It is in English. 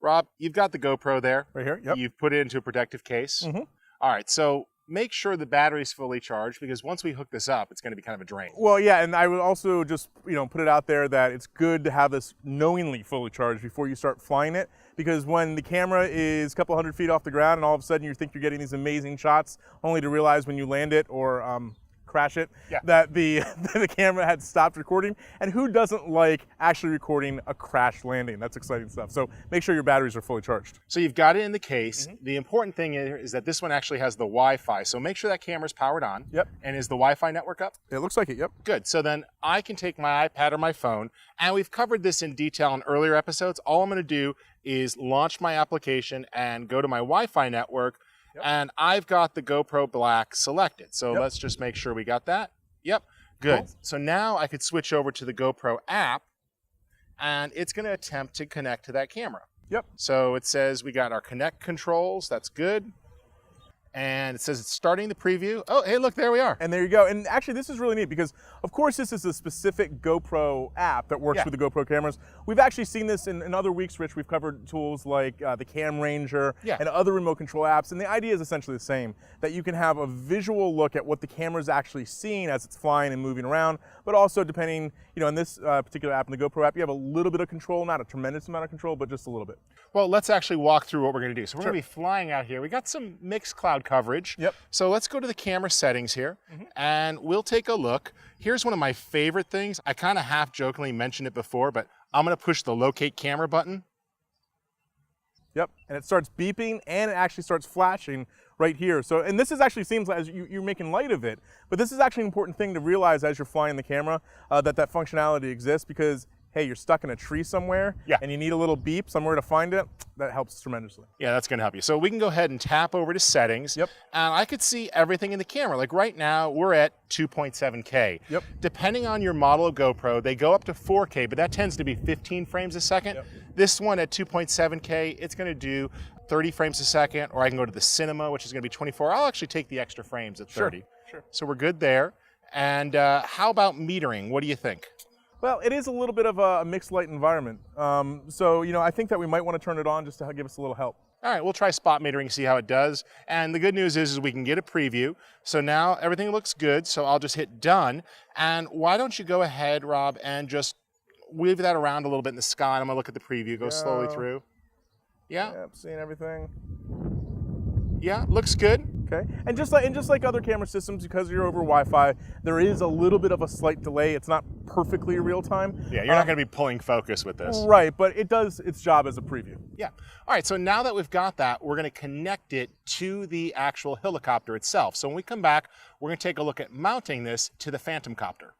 Rob, you've got the GoPro there. Right here, yep. You've put it into a protective case. Mm-hmm. All right, so make sure the battery's fully charged, because once we hook this up, it's going to be kind of a drain. Well, yeah, and I would also just put it out there that it's good to have this knowingly fully charged before you start flying it, because when the camera is a couple hundred feet off the ground and all of a sudden you think you're getting these amazing shots, only to realize when you land it or crash it, that the camera had stopped recording. And who doesn't like actually recording a crash landing? That's exciting stuff. So make sure your batteries are fully charged. So you've got it in the case. Mm-hmm. The important thing is that this one actually has the Wi-Fi. So make sure that camera's powered on. Yep. And is the Wi-Fi network up? It looks like it, yep. Good. So then I can take my iPad or my phone, and we've covered this in detail in earlier episodes. All I'm going to do is launch my application and go to my Wi-Fi network. Yep. And I've got the GoPro Black selected. So let's just make sure we got that. Yep, good. Cool. So now I could switch over to the GoPro app, and it's going to attempt to connect to that camera. Yep. So it says we got our connect controls. That's good. And it says it's starting the preview. Oh, hey, look, there we are. And there you go. And actually, this is really neat because, of course, this is a specific GoPro app that works with the GoPro cameras. We've actually seen this in other weeks, Rich. We've covered tools like the Cam Ranger and other remote control apps. And the idea is essentially the same, that you can have a visual look at what the camera's actually seeing as it's flying and moving around. But also, depending, in this particular app, in the GoPro app, you have a little bit of control, not a tremendous amount of control, but just a little bit. Well, let's actually walk through what we're going to do. So we're going to be flying out here. We got some mixed cloud coverage. Yep. So let's go to the camera settings here, and we'll take a look. Here's one of my favorite things. I kind of half jokingly mentioned it before, but I'm going to push the locate camera button. Yep, and it starts beeping, and it actually starts flashing right here. So, and this is actually seems like you're making light of it, but this is actually an important thing to realize as you're flying the camera, that functionality exists, because hey, you're stuck in a tree somewhere and you need a little beep somewhere to find it. That helps tremendously. Yeah, that's going to help you. So we can go ahead and tap over to settings. Yep. And I could see everything in the camera. Like right now, we're at 2.7K. Yep. Depending on your model of GoPro, they go up to 4K, but that tends to be 15 frames a second. Yep. This one at 2.7K, it's going to do 30 frames a second, or I can go to the cinema, which is going to be 24. I'll actually take the extra frames at 30. Sure. So we're good there. And how about metering? What do you think? Well, it is a little bit of a mixed light environment. So, I think that we might want to turn it on just to give us a little help. All right, we'll try spot metering, see how it does. And the good news is we can get a preview. So now everything looks good, so I'll just hit done. And why don't you go ahead, Rob, and just weave that around a little bit in the sky. I'm going to look at the preview, go slowly through. Yeah? Yep, seeing everything. Yeah, looks good. Okay, and just like other camera systems, because you're over Wi-Fi, there is a little bit of a slight delay. It's not perfectly real time. Yeah, you're not going to be pulling focus with this. Right, but it does its job as a preview. Yeah. All right, so now that we've got that, we're going to connect it to the actual helicopter itself. So when we come back, we're going to take a look at mounting this to the Phantom Copter.